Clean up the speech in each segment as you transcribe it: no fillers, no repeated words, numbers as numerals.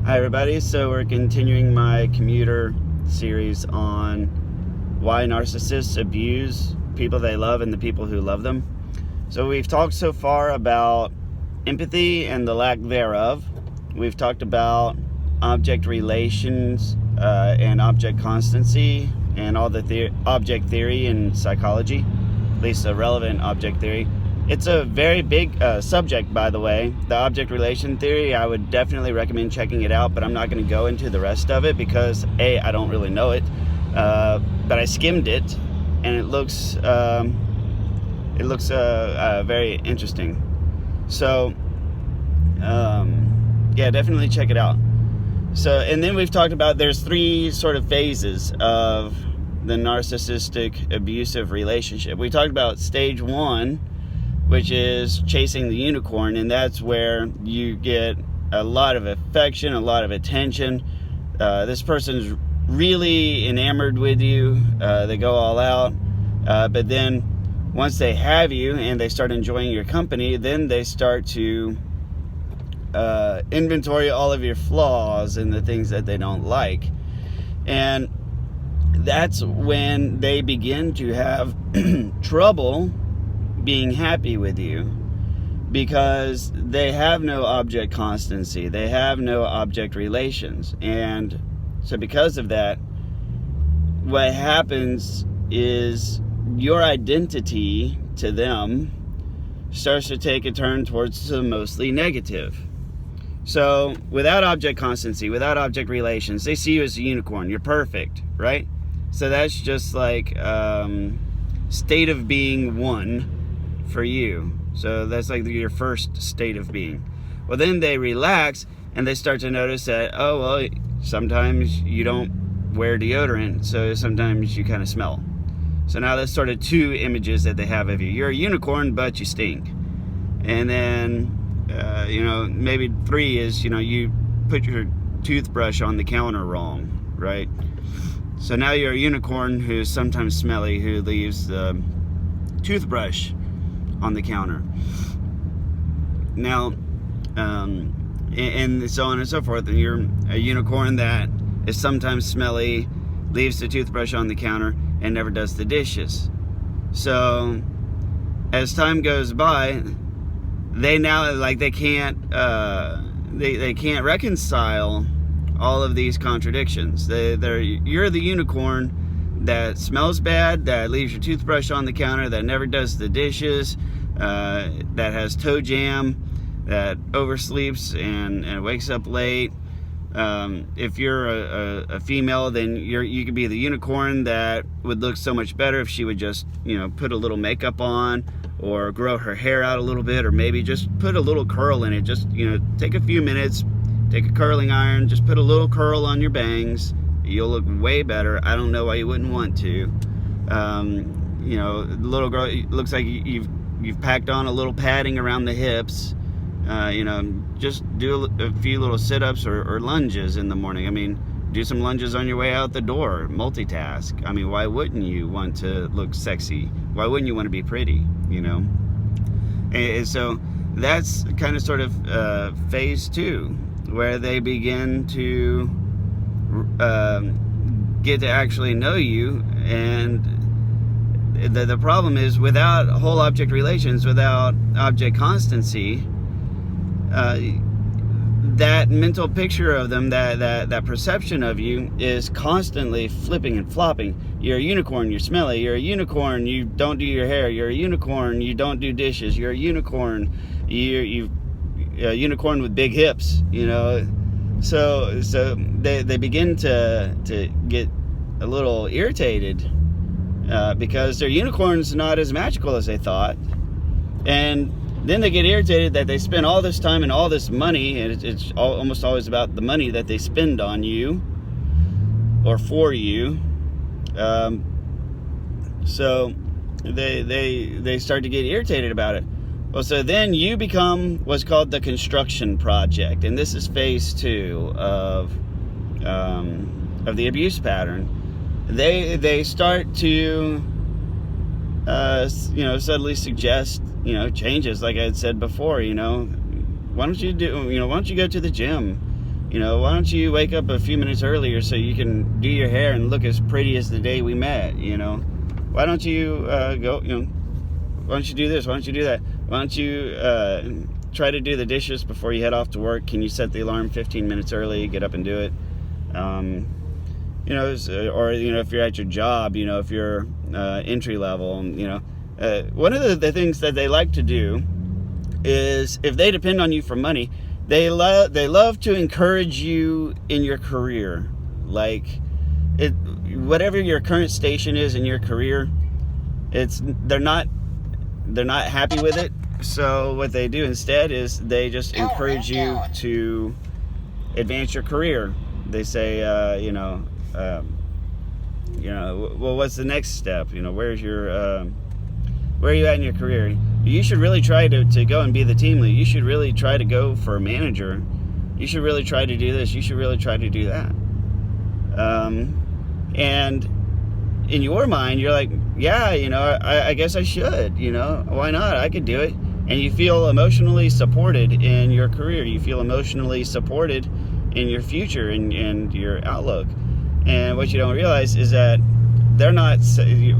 Hi everybody, so we're continuing my commuter series on why narcissists abuse people they love and the people who love them. So we've talked so far about empathy and the lack thereof. We've talked about object relations and object constancy and all the object theory in psychology, at least a relevant object theory. It's a very big subject, by the way. The object relation theory, I would definitely recommend checking it out, but I'm not going to go into the rest of it because A, I don't really know it, but I skimmed it, and it looks very interesting. So, yeah, definitely check it out. So, and then we've talked about there's three sort of phases of the narcissistic abusive relationship. We talked about stage one, which is chasing the unicorn, and that's where you get a lot of affection, a lot of attention. This person's really enamored with you. They go all out, but then once they have you and they start enjoying your company, then they start to inventory all of your flaws and the things that they don't like. And that's when they begin to have trouble being happy with you, because they have no object constancy, they have no object relations. And so because of that, what happens is your identity to them starts to take a turn towards the mostly negative. So without object constancy, without object relations, they see you as a unicorn. You're perfect, right? So that's just like state of being one for you. So that's like your first state of being. Well, then they relax and they start to notice that, oh, well, sometimes you don't wear deodorant, so sometimes you kind of smell. So now that's sort of two images that they have of you. You're a unicorn, but you stink. And then, maybe three is, you put your toothbrush on the counter wrong, right? So now you're a unicorn who's sometimes smelly, who leaves the toothbrush on the counter. Now, and so on and so forth. And you're a unicorn that is sometimes smelly, leaves the toothbrush on the counter, and never does the dishes. So as time goes by, they now they can't reconcile all of these contradictions. You're the unicorn that smells bad, that leaves your toothbrush on the counter, that never does the dishes, that has toe jam, that oversleeps and wakes up late. If you're a female, then you could be the unicorn that would look so much better if she would just put a little makeup on, or grow her hair out a little bit, or maybe just put a little curl in it. Just take a few minutes, take a curling iron, just put a little curl on your bangs. You'll look way better. I don't know why you wouldn't want to. Little girl, it looks like you've packed on a little padding around the hips. Just do a few little sit-ups or lunges in the morning. I mean, do some lunges on your way out the door. Multitask. I mean, why wouldn't you want to look sexy? Why wouldn't you want to be pretty? And so that's kind of sort of phase two, where they begin to get to actually know you. And the problem is, without whole object relations, without object constancy, that mental picture of them, that perception of you, is constantly flipping and flopping. You're a unicorn, you're smelly. You're a unicorn, you don't do your hair. You're a unicorn, you don't do dishes. You're a unicorn, you're a unicorn with big hips. So they begin to get a little irritated because their unicorn's not as magical as they thought. And then they get irritated that they spend all this time and all this money, and it's almost always about the money that they spend on you or for you. So they start to get irritated about it. Well, so then you become what's called the construction project, and this is phase two of the abuse pattern. They start to subtly suggest changes, like I had said before. Why don't you go to the gym? Why don't you wake up a few minutes earlier so you can do your hair and look as pretty as the day we met? Why don't you go? Why don't you do this? Why don't you do that? Why don't you try to do the dishes before you head off to work? Can you set the alarm 15 minutes early? Get up and do it. Or if you're at your job, if you're entry level, one of the things that they like to do is, if they depend on you for money, they love to encourage you in your career. Like, whatever your current station is in your career, they're not happy with it. So what they do instead is they just encourage you to advance your career. They say, well, what's the next step? Where are you at in your career? You should really try to go and be the team lead. You should really try to go for a manager. You should really try to do this. You should really try to do that. And in your mind, you're like, yeah, I guess I should. Why not? I could do it. And you feel emotionally supported in your career. You feel emotionally supported in your future and your outlook. And what you don't realize is that they're not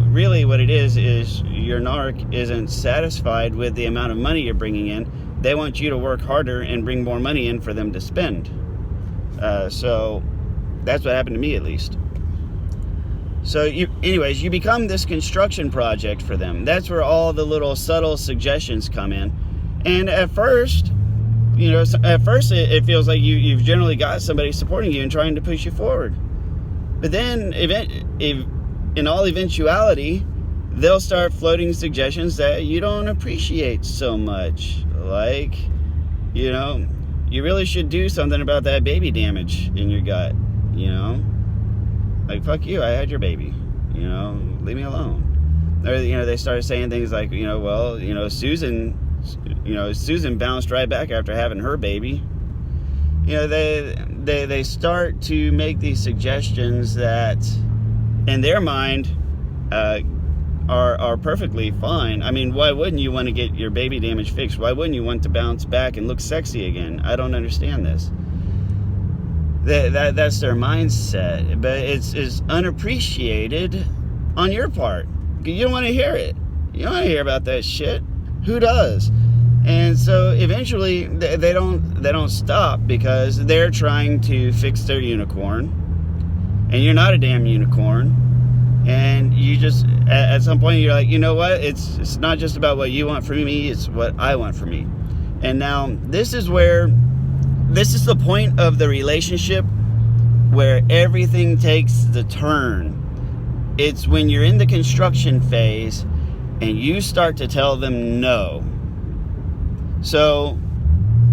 really, what it is your narc isn't satisfied with the amount of money you're bringing in. They want you to work harder and bring more money in for them to spend. So that's what happened to me, at least. So you become this construction project for them. That's where all the little subtle suggestions come in. And at first it feels like you've generally got somebody supporting you and trying to push you forward. But then in all eventuality, they'll start floating suggestions that you don't appreciate so much. Like, you really should do something about that baby damage in your gut. Like, fuck you, I had your baby. Leave me alone. Or, they started saying things like, Susan bounced right back after having her baby. They start to make these suggestions that, in their mind, are perfectly fine. I mean, why wouldn't you want to get your baby damage fixed? Why wouldn't you want to bounce back and look sexy again? I don't understand this. That's their mindset, but it's unappreciated on your part. You don't want to hear it. You don't want to hear about that shit. Who does? And so eventually they don't stop, because they're trying to fix their unicorn, and you're not a damn unicorn. And you just, at some point, you're like, you know what? It's not just about what you want from me, it's what I want from me. And now this is the point of the relationship where everything takes the turn. It's when you're in the construction phase and you start to tell them no. So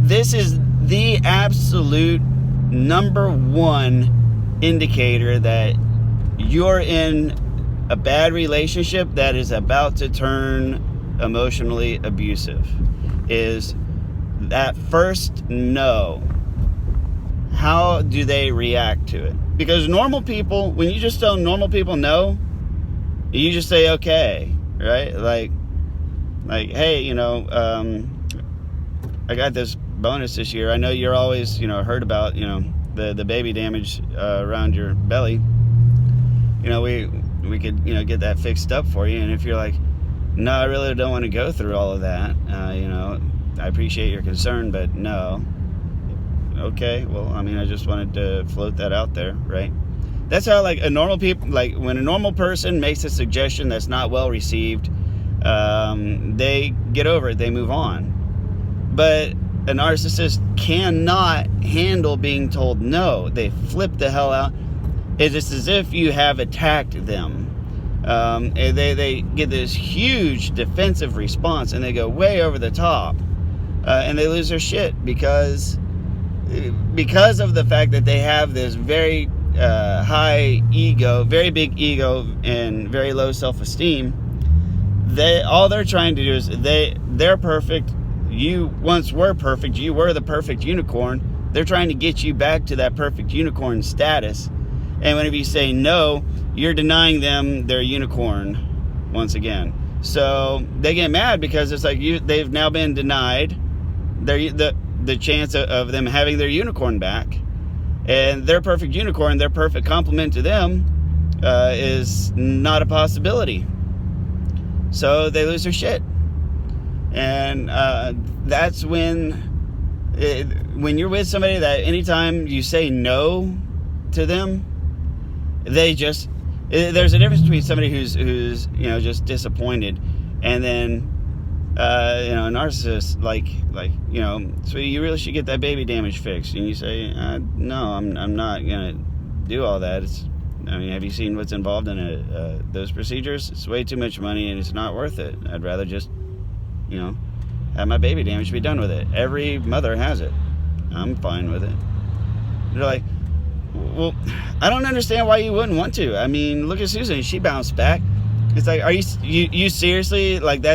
this is the absolute number one indicator that you're in a bad relationship that is about to turn emotionally abusive, is that first no. How do they react to it? Because normal people, when you just tell normal people no, you just say okay, right? Like, hey, I got this bonus this year. I know you're always, heard about, the baby damage around your belly. We could, get that fixed up for you. And if you're like, no, I really don't want to go through all of that, I appreciate your concern, but no. Okay, well, I just wanted to float that out there, right? That's how, when a normal person makes a suggestion that's not well received, they get over it, they move on. But a narcissist cannot handle being told no. They flip the hell out. It's just as if you have attacked them. And they get this huge defensive response, and they go way over the top. And they lose their shit because of the fact that they have this very high ego, very big ego, and very low self-esteem. All they're trying to do is they're perfect. You once were perfect. You were the perfect unicorn. They're trying to get you back to that perfect unicorn status. And whenever you say no, you're denying them their unicorn once again. So they get mad because it's like they've now been denied the chance of them having their unicorn back. And their perfect unicorn, their perfect complement to them, is not a possibility. So they lose their shit. And that's when you're with somebody that anytime you say no to them, they just, there's a difference between somebody who's just disappointed, and then a narcissist, like so you really should get that baby damage fixed, and you say, no, I'm not gonna do all that. Have you seen what's involved in those procedures? It's way too much money, and it's not worth it. I'd rather just have my baby damage, be done with it. Every mother has it. I'm fine with it. They're like, well, I don't understand why you wouldn't want to. I mean, look at Susan. She bounced back. It's like, are you seriously, like,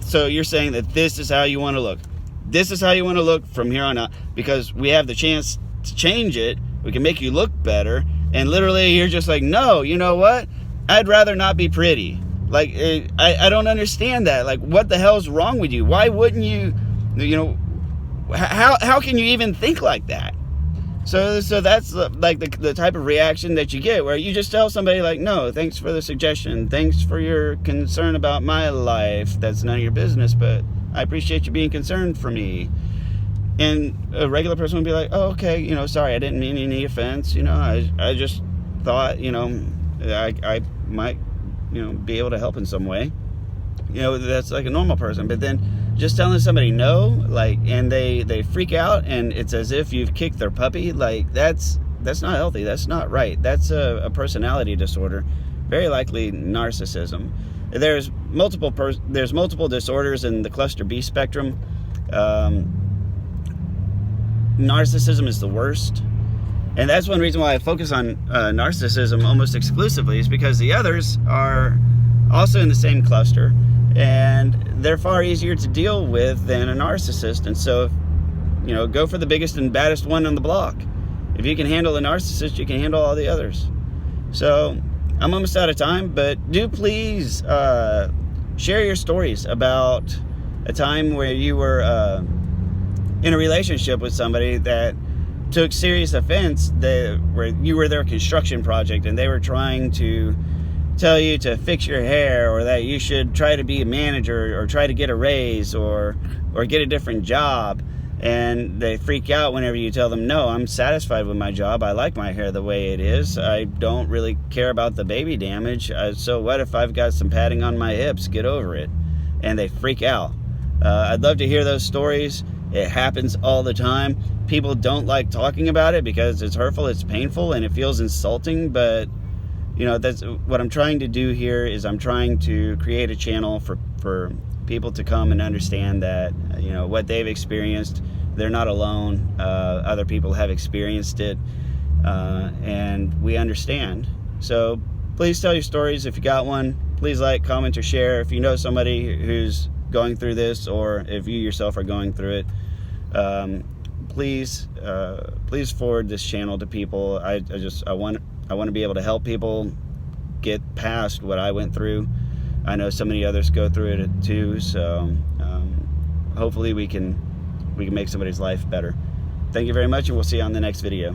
so you're saying that this is how you want to look? This is how you want to look from here on out, because we have the chance to change it. We can make you look better. And literally you're just like, no, you know what? I'd rather not be pretty. Like, I don't understand that. Like, what the hell's wrong with you? Why wouldn't you, how can you even think like that? So that's like the type of reaction that you get, where you just tell somebody, like, no, thanks for the suggestion. Thanks for your concern about my life. That's none of your business, but I appreciate you being concerned for me. And a regular person would be like, oh, okay, sorry, I didn't mean any offense. I just thought, I might, be able to help in some way. That's like a normal person. But then just telling somebody no, like, and they freak out, and it's as if you've kicked their puppy. Like, that's not healthy. That's not right. That's a personality disorder, very likely narcissism. There's multiple disorders in the cluster B spectrum. Narcissism is the worst. And that's one reason why I focus on narcissism almost exclusively, is because the others are also in the same cluster, and they're far easier to deal with than a narcissist. And so, go for the biggest and baddest one on the block. If you can handle a narcissist, you can handle all the others. So I'm almost out of time, but do please share your stories about a time where you were in a relationship with somebody that took serious offense, where you were their construction project and they were trying to tell you to fix your hair, or that you should try to be a manager, or try to get a raise, or get a different job, and they freak out whenever you tell them, no, I'm satisfied with my job, I like my hair the way it is, I don't really care about the baby damage, so what if I've got some padding on my hips, get over it. And they freak out. I'd love to hear those stories. It happens all the time. People don't like talking about it because it's hurtful, it's painful, and it feels insulting. But that's what I'm trying to do here. Is I'm trying to create a channel for people to come and understand that what they've experienced, they're not alone. Other people have experienced it, and we understand. So please tell your stories if you got one. Please like, comment, or share if you know somebody who's going through this, or if you yourself are going through it. Please forward this channel to people. I want to be able to help people get past what I went through. I know so many others go through it too. So hopefully we can make somebody's life better. Thank you very much, and we'll see you on the next video.